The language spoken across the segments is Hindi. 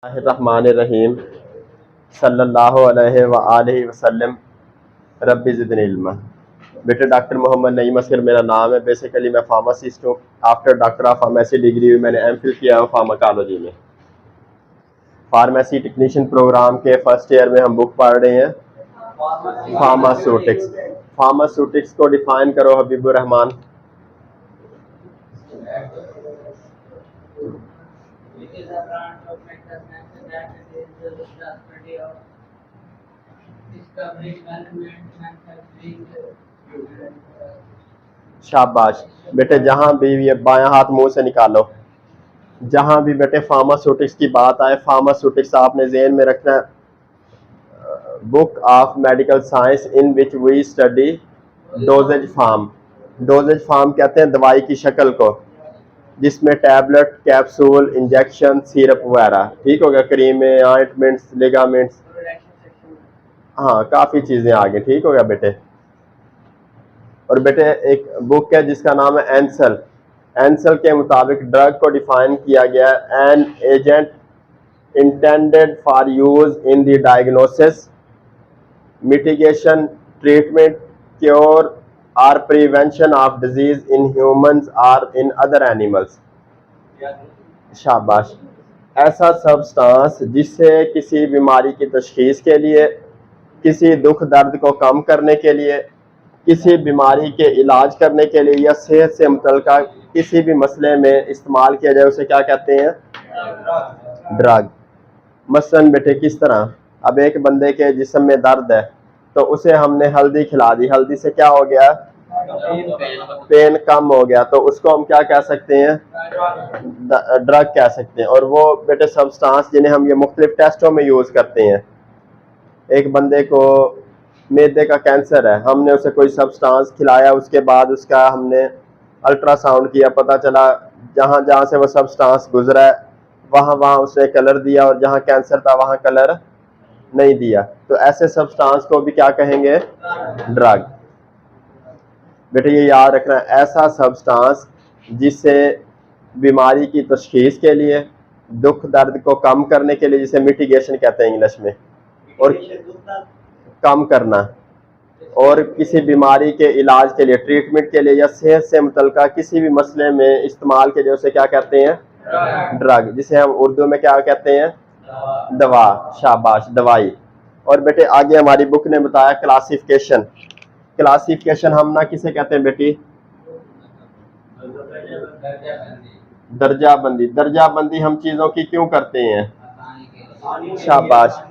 रहमान सल्लल्लाहु अलैहि व आलिहि वसल्लम रब्बी ज़िदनी इल्मा। बेटे डॉक्टर मोहम्मद नईम असगर मेरा नाम है। बेसिकली मैं फार्मासिस्ट हूँ। After doctor of pharmacy degree मैंने एमफिल किया है फार्माकोलॉजी में। फार्मेसी टेक्नीशियन प्रोग्राम के फर्स्ट ईयर में हम बुक पढ़ रहे हैं फार्मास्यूटिक्स। फार्मास्यूटिक्स को डिफाइन करो हबीबुर रहमान। शाबाश बेटे, जहां भी ये बायां हाथ मुंह से निकालो, जहां भी बेटे फार्मास्यूटिक्स की बात आए, फार्मास्यूटिक्स आपने ज़हन में रखना है। Book of medical science in which we study dosages form. Dosages form कहते हैं दवाई की शक्ल को, जिसमें टैबलेट, कैप्सूल, इंजेक्शन, सिरप वगैरह, ठीक हो गया, क्रीमें, ऑइंटमेंट्स, लिगामेंट्स, हाँ काफ़ी चीज़ें आ गई, ठीक हो गया बेटे। और बेटे एक बुक है जिसका नाम है एंसल। एंसल के मुताबिक ड्रग को डिफाइन किया गया an agent intended for use in the diagnosis, mitigation, treatment, cure और prevention of disease in humans और इन अदर एनिमल्स। शाबाश। ऐसा सब्सटेंस जिससे किसी बीमारी की तशखीस के लिए, किसी दुख दर्द को कम करने के लिए, किसी बीमारी के इलाज करने के लिए या सेहत से मुतल्लिका किसी भी मसले में इस्तेमाल किया जाए, उसे क्या कहते हैं? ड्रग। मसलन बेटे किस तरह, अब एक बंदे के जिस्म में दर्द है तो उसे हमने हल्दी खिला दी, हल्दी से क्या हो गया? पेन कम हो गया, तो उसको हम क्या कह सकते हैं? ड्रग कह सकते हैं। और वो बेटे सब्सटेंस जिन्हें हम ये मुख्तलिफ टेस्टों में यूज़ करते हैं। एक बंदे को मैदे का कैंसर है, हमने उसे कोई सब्सटेंस खिलाया, उसके बाद उसका हमने अल्ट्रासाउंड किया, पता चला जहाँ जहाँ से वो सब्सटेंस गुजरा है वहाँ वहाँ उसने कलर दिया, और जहाँ कैंसर था वहाँ कलर नहीं दिया, तो ऐसे सब्सटेंस को भी क्या कहेंगे? ड्रग। बेटे ये याद रखना, ऐसा सब्सटेंस जिससे बीमारी की तशखीस के लिए, दुख दर्द को कम करने के लिए, जिसे मिटिगेशन कहते हैं इंग्लिश में, और कम करना, और किसी बीमारी के इलाज के लिए, ट्रीटमेंट के लिए, या सेहत से मुतल्लिका किसी भी मसले में इस्तेमाल के लिए, उसे क्या कहते हैं? ड्रग, जिसे हम उर्दू में क्या कहते हैं? दवा। शाबाश, दवाई। और बेटे आगे हमारी बुक ने बताया क्लासिफिकेशन। क्लासिफिकेशन हम ना किसे कहते हैं बेटी? दर्जा बंदी। दर्जा बंदी हम चीज़ों की क्यों करते हैं? शाबाश,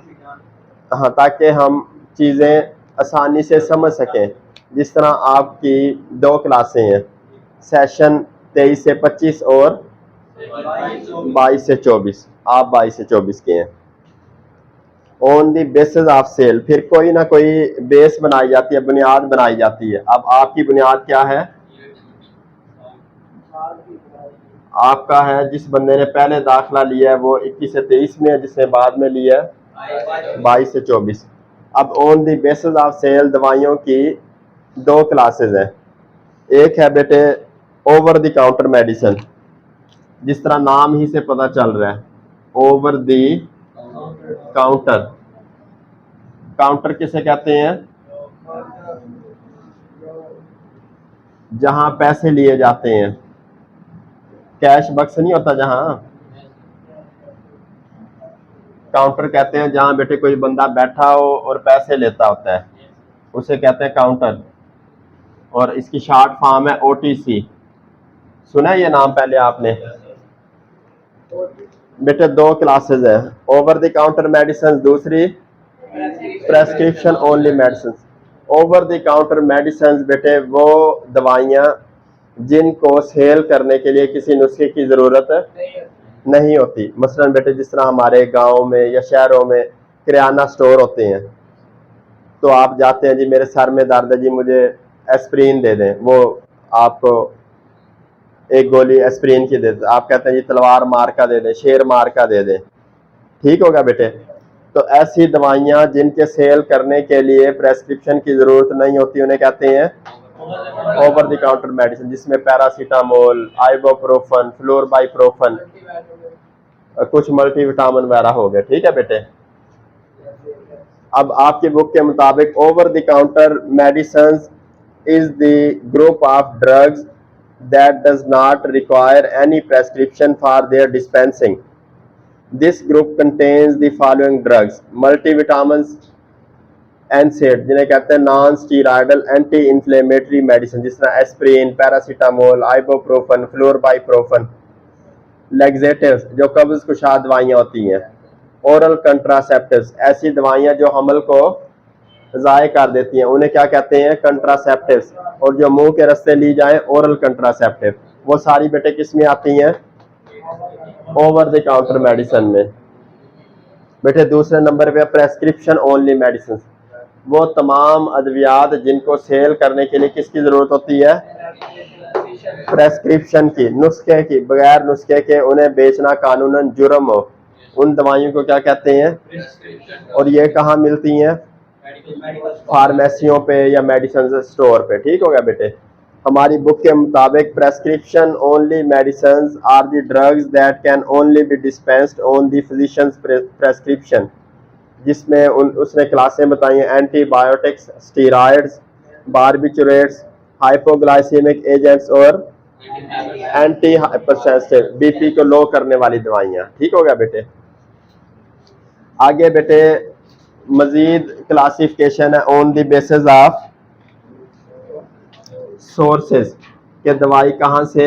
हाँ, ताकि हम चीज़ें आसानी से समझ सकें। जिस तरह आपकी दो क्लासें हैं, सेशन 23 से 25 और 22 से 24, आप 22 से 24 के हैं। On the basis of sale, फिर कोई ना कोई बेस बनाई जाती है, बुनियाद बनाई जाती है। अब आपकी बुनियाद क्या है? आपका है जिस बंदे ने पहले दाखिला लिया है वो 21 से 23 में है, जिसने बाद में लिया है 22 से 24। अब on the basis of sale दवाइयों की दो क्लासेस हैं। एक है बेटे ओवर द काउंटर मेडिसिन, जिस तरह नाम ही से पता चल रहा है, ओवर दी काउंटर। काउंटर किसे कहते हैं? जहां पैसे लिए जाते हैं, कैश बक्स नहीं होता, जहां काउंटर कहते हैं, जहां बेटे कोई बंदा बैठा हो और पैसे लेता होता है, उसे कहते हैं काउंटर। और इसकी शॉर्ट फॉर्म है ओटीसी। सुना है ये नाम पहले आपने? बेटे दो क्लासेस है, ओवर द काउंटर मेडिसिन, दूसरी prescription only medicine. Over the counter medicine बेटे वो दवाइयाँ जिनको सेल करने के लिए किसी नुस्खे की ज़रूरत नहीं होती। मसलन बेटे जिस तरह हमारे गांव में या शहरों में किराना स्टोर होते हैं, तो आप जाते हैं, जी मेरे सर में दर्द है, जी मुझे एस्प्रिन दे दें, वो आपको एक गोली एस्प्रिन की दे दें। आप कहते हैं जी तलवार मार का दे दें, शेर मार का दे दें, ठीक होगा बेटे। तो ऐसी दवाइयाँ जिनके सेल करने के लिए प्रेस्क्रिप्शन की ज़रूरत नहीं होती, उन्हें कहते हैं ओवर द काउंटर मेडिसिन, जिसमें पैरासीटामोल, आइबोप्रोफन, फ्लोरबाइप्रोफन, कुछ मल्टीविटामिन वगैरह हो गए, ठीक है बेटे। अब आपकी बुक के मुताबिक over the counter medicine is the group of drugs that does not require any prescription for their dispensing. This group contains the following drugs: multivitamins, NSAID जिन्हें कहते हैं non steroidal anti inflammatory medicine, जिस तरह एस्प्रिन, पैरासीटामोल, आइबोप्रोफन, फ्लोरबाइप्रोफन, लैक्सेटिव्स जो कब्ज कुशा दवाइयाँ होती हैं, ओरल कंट्रासेप्टिव्स ऐसी दवाइयाँ जो हमल को ज़ाय कर देती हैं, उन्हें क्या कहते हैं? कंट्रासेप्टिव्स। और जो मुंह के रस्ते ली जाए ओरल कंट्रासेप्टिव, वो सारी बेटे किस में आती हैं? ओवर द काउंटर मेडिसिन में। बेटे दूसरे नंबर पे प्रेस्क्रिप्शन ओनली मेडिसिन, वो तमाम अद्वियात जिनको सेल करने के लिए किसकी जरूरत होती है? प्रेस्क्रिप्शन की, नुस्खे की, बगैर नुस्खे के उन्हें बेचना कानूनन जुर्म हो, उन दवाइयों को क्या कहते हैं? और ये कहाँ मिलती हैं? फार्मेसियों पे या मेडिसिन स्टोर पे, ठीक हो गया बेटे। हमारी बुक के मुताबिक prescription only medicine are the drugs that can only be dispensed on the physician's prescription, जिसमें उसने क्लासें बताई हैं: antibiotics, steroids, barbiturates, hypoglycemic agents और एंटी हाइपरसेंसिटिव, बीपी को लो करने वाली दवाइयाँ, ठीक हो गया बेटे। आगे बेटे मजीद क्लासिफिकेशन है on the basis of sources के दवाई कहाँ से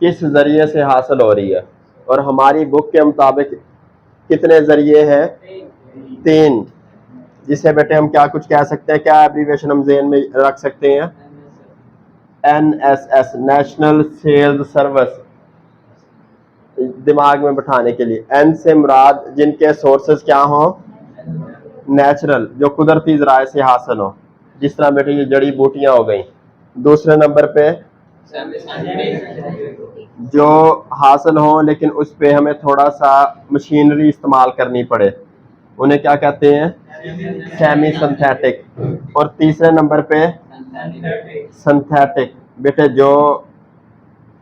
किस जरिए से हासिल हो रही है। और हमारी बुक के मुताबिक कितने जरिए हैं? 3, जिसे बेटे हम क्या कुछ कह सकते हैं? क्या एब्रीविएशन हम ज़हन में रख सकते हैं? NSS, नेशनल सेल्स सर्विस, दिमाग में बैठाने के लिए। एन से मुराद जिनके सोर्सेज क्या हों? नेचुरल, जो कुदरती ज़राए से हासिल हो, जिस तरह बेटे ये जड़ी बूटियां हो गई। दूसरे नंबर पे जो हासिल हो लेकिन उस पे हमें थोड़ा सा मशीनरी इस्तेमाल करनी पड़े, उन्हें क्या कहते हैं? Semi synthetic. और तीसरे नंबर पे सिंथेटिक, बेटे जो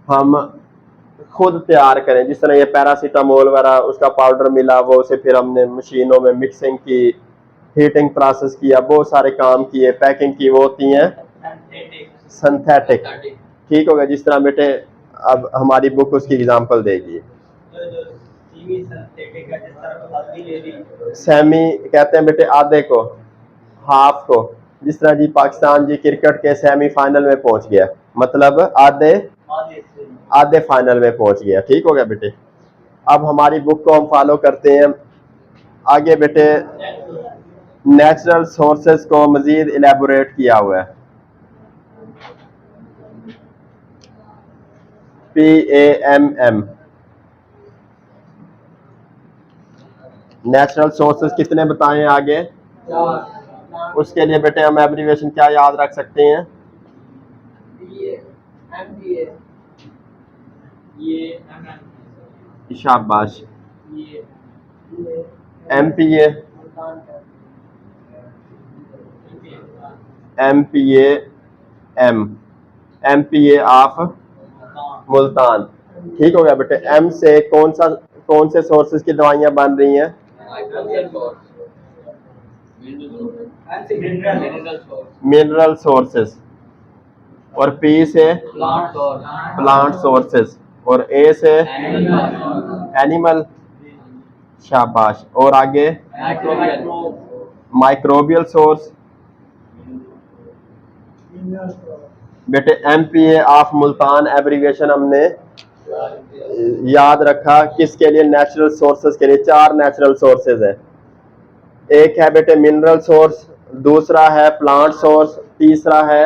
हम खुद तैयार करें, जिस तरह ये पैरासीटामोल वगैरह उसका पाउडर मिला, वो उसे फिर हमने मशीनों में मिक्सिंग की, हीटिंग प्रोसेस किया, बहुत सारे काम किए, पैकिंग की, वो होती हैं सिंथेटिक, ठीक होगा। जिस तरह बेटे अब हमारी बुक उसकी एग्जांपल देगी। सेमी कहते हैं बेटे आधे को, हाफ को, जिस तरह जी पाकिस्तान जी क्रिकेट के सेमीफाइनल में पहुंच गया, मतलब आधे फाइनल में पहुंच गया, ठीक हो गया बेटे। अब हमारी बुक को हम फॉलो करते हैं आगे बेटे। नेचुरल सोर्सेज को मजीद इलेबोरेट किया हुआ है। PAMM, नेचुरल सोर्सेज कितने बताएं आगे? उसके लिए बेटे हम एब्रीविएशन क्या याद रख सकते हैं? शाबाश, MPA, MPA ऑफ मुल्तान, ठीक हो गया बेटे। M से कौन से सोर्सेज की दवाइयां बन रही हैं? Mineral sources. और P से प्लांट सोर्सेज। और A से एनिमल, शाबाश। और आगे माइक्रोबियल सोर्स, बेटे MPA ऑफ मुल्तान एब्रीविएशन हमने याद रखा किसके लिए? नेचुरल सोर्सेज के लिए। 4 नेचुरल सोर्सेज है, एक है बेटे मिनरल सोर्स, दूसरा है प्लांट सोर्स, तीसरा है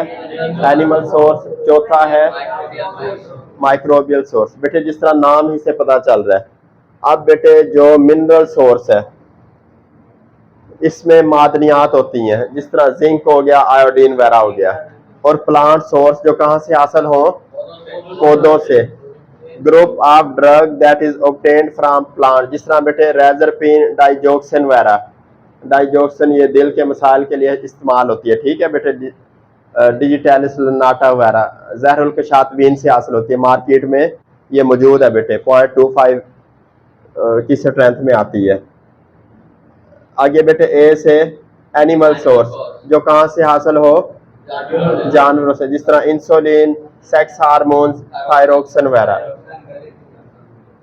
एनिमल सोर्स, चौथा है माइक्रोबियल सोर्स। बेटे जिस तरह नाम ही से पता चल रहा है। अब बेटे जो मिनरल सोर्स है इसमें मादनियात होती हैं, जिस तरह जिंक हो गया, आयोडीन वगैरह हो गया। और प्लांट सोर्स जो कहाँ से हासिल हो? पौधों से। Group of drug that is obtained from plant, जिस तरह बेटे रेजरपिन, डाइजोक्सिन वगैरह। डाइजोक्सिन ये दिल के मसाइल के लिए इस्तेमाल होती है, ठीक है बेटे। डिजिटैलिस लनाटा वगैरह जहरुल कशात वीन से हासिल होती है। मार्केट में ये मौजूद है बेटे, 0.25 की स्ट्रेंथ में आती है। आगे बेटे ए से एनिमल सोर्स, जो कहाँ से हासिल हो, जानवरों से, जिस तरह इंसुलिन, सेक्स हार्मोन्स, थायरोक्सिन वगैरह।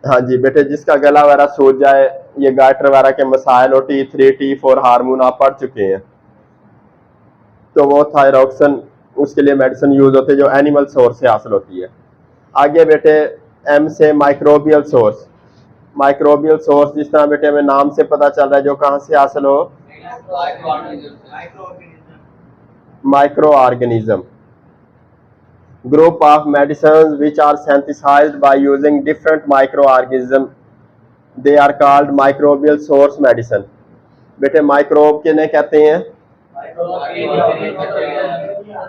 हाँ जी बेटे, जिसका गला वगैरह सूज जाए, ये गाइटर वगैरह के मसाइल हो, T3 T4 हार्मोन आप पढ़ चुके हैं, तो वो थायरोक्सिन उसके लिए मेडिसिन यूज होते हैं जो एनिमल सोर्स से हासिल होती है। आगे बेटे एम से माइक्रोबियल सोर्स। माइक्रोबियल सोर्स जिस तरह बेटे हमें नाम से पता चल रहा है, जो कहाँ से हासिल हो, micro organism. Group of medicines which are synthesized by using different microorganisms, they are called microbial source medicine। बेटे माइक्रोब किन्हें कहते हैं,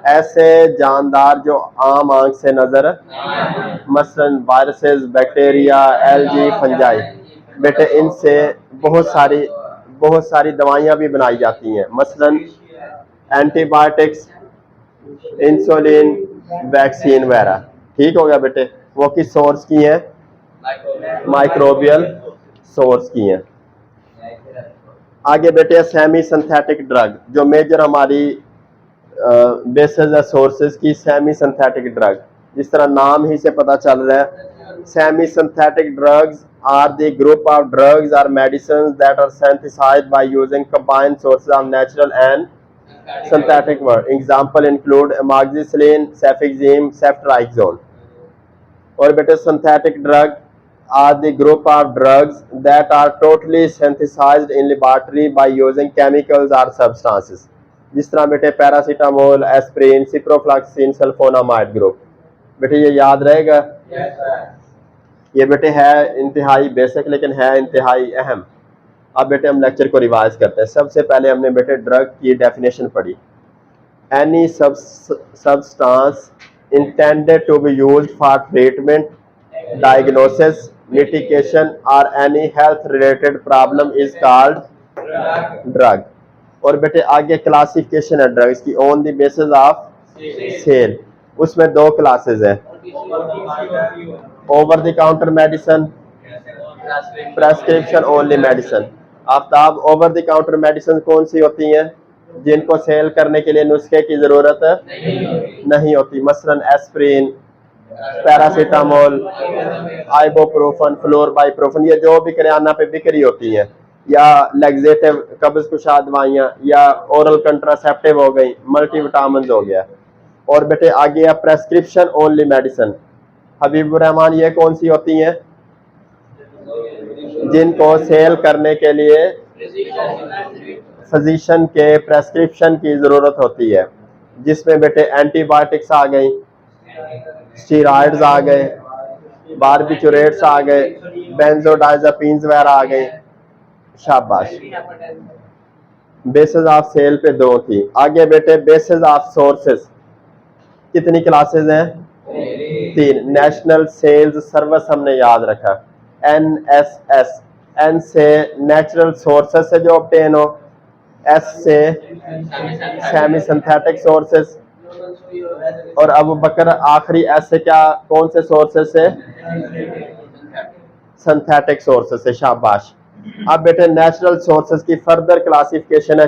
ऐसे जानदार जो आम आंख से नजर, मसलन वायरसेस, बैक्टीरिया, एल्गी, फंजाई। बेटे इनसे बहुत सारी दवाइयां भी बनाई जाती हैं, मसलन एंटीबायोटिक्स, इंसुलिन, वैक्सीन वगैरह। ठीक हो गया बेटे, वो किस सोर्स की हैं, माइक्रोबियल सोर्स की हैं। आगे बेटे सेमी सिंथेटिक ड्रग, जो मेजर हमारी बेसिस है सोर्सेज की, सेमी सिंथेटिक ड्रग, जिस तरह नाम ही से पता चल रहा है, semi synthetic drugs are the group of drugs or medicines that are synthesized by using combined sources of natural and synthetic word। Example include amoxicillin, cefixime, ceftriaxone। और बेटे synthetic drug are the group of drugs that are totally synthesized in laboratory by using chemicals or substances। जिस तरह बेटे paracetamol, aspirin, ciprofloxacin, sulphonamide group. बेटे ये याद रहेगा। ये बेटे है इंतहाई बेसिक लेकिन है इंतहाई अहम। अब बेटे हम लेक्चर को रिवाइज करते हैं। सबसे पहले हमने बेटे ड्रग की डेफिनेशन पढ़ी, any substance intended to be used for treatment, diagnosis, mitigation or any health related problem is called drug। और बेटे आगे क्लासिफिकेशन है ड्रग्स की, on the basis of sale. उसमें दो क्लासेस हैं, over the counter medicine, prescription only medicine. Aftab, over the counter medicine कौन सी होती हैं, जिनको सेल करने के लिए नुस्खे की जरूरत नहीं होती, मसलन एस्प्रिन, पैरासीटामोल, आइबोप्रोफन, फ्लोरबाइप्रोफन, ये जो भी किराना पे बिक्री होती हैं, या लेग्जेटिव कब्ज कुशा दवाइयाँ, या ओरल कंट्रासेप्टिव हो गई, मल्टीविटामिन हो गया। और बेटे आगे prescription only medicine, Habibur Rahman, ये कौन सी होती हैं, जिनको सेल करने के लिए फिजिशियन के प्रेस्क्रिप्शन की जरूरत होती है, जिसमें बेटे एंटीबायोटिक्स आ गई, स्टीरॉइड्स आ गए, बारबिचुरेट्स आ गए, बेंजोडाइजापीन्स वगैरह आ गए। शाबाश। बेसिस ऑफ सेल पे दो थी। आगे बेटे बेसिस ऑफ सोर्सेस, कितनी क्लासेस हैं, तीन। नेशनल सेल्स सर्विस हमने याद रखा, NSS। N से नेचुरल सोर्सेस से जो ऑब्टेन हो, S से सेमी सिंथेटिक सोर्सेस, और अब बकर आखिरी S से क्या, कौन से सोर्सेस से, सिंथेटिक सोर्सेस से। शाबाश। अब बेटे नेचुरल सोर्सेस की फर्दर क्लासिफिकेशन है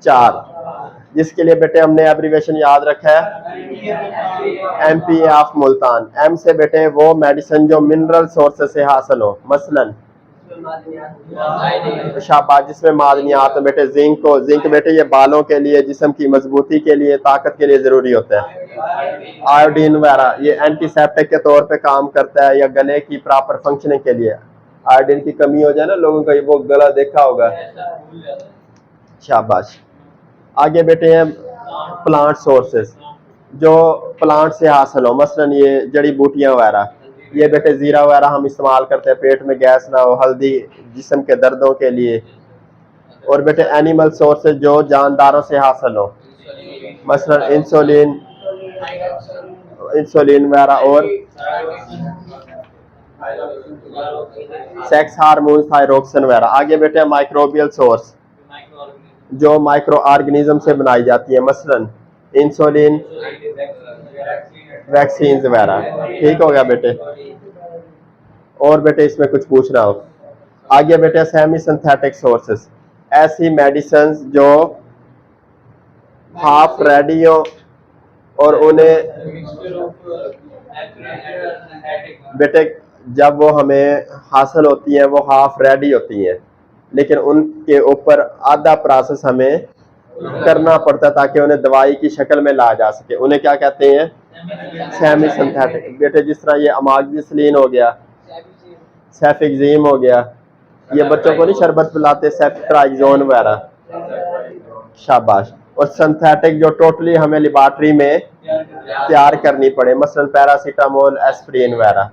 4, जिसके लिए बेटे हमने एब्रीवेशन याद रखा है, MPA ऑफ मुल्तान। M से बेटे वो मेडिसिन जो मिनरल सोर्सेस से हासिल हो, मसलन शाबाश, जिसमें मादनियात तो बेटे जिंक बेटे ये बालों के लिए, जिस्म की मजबूती के लिए, ताकत के लिए जरूरी होता है। आयोडीन वगैरह ये एंटीसेप्टिक के तौर पे काम करता है, या गले की प्रॉपर फंक्शनिंग के लिए। आयोडीन की कमी हो जाए ना लोगों का, वो गला देखा होगा। शाबाश। आगे बेटे हैं प्लांट सोर्सेस, जो प्लांट से हासिल हो, मसलन ये जड़ी बूटियां वगैरह, ये बेटे जीरा वगैरह हम इस्तेमाल करते हैं पेट में गैस ना हो, हल्दी जिस्म के दर्दों के लिए। और बेटे एनिमल सोर्सेज जो जानदारों से हासिल हो, मसलन इंसुलिन वगैरह, और सेक्स हार्मोन, थायरोक्सिन वगैरह। आगे बेटे माइक्रोबियल सोर्स, जो माइक्रो ऑर्गेनिज्म से बनाई जाती है, मसलन इंसुलिन, वैक्सीन वगैरह। ठीक हो गया बेटे। और बेटे इसमें कुछ पूछ रहा हूँ आगे बेटे, सेमी सिंथेटिक सोर्सेस, ऐसी मेडिसिन जो हाफ रेडी हो और उन्हें बेटे जब वो हमें हासिल होती हैं वो हाफ रेडी होती हैं, लेकिन उनके ऊपर आधा प्रोसेस हमें करना पड़ता है ताकि उन्हें दवाई की शक्ल में ला जा सके। उन्हें क्या कहते हैं? Semi synthetic. बेटे जिस तरह ये अमोक्सिसिलिन हो गया, सेफिक्सिम हो गया, ये बच्चों को नहीं शरबत पिलाते, सेफ्ट्राइजोन वगैरह, शाबाश। और सिंथेटिक जो टोटली हमें लेबॉर्ट्री में तैयार करनी पड़े, मसलन पैरासीटामोल, एस्प्रिन वगैरह,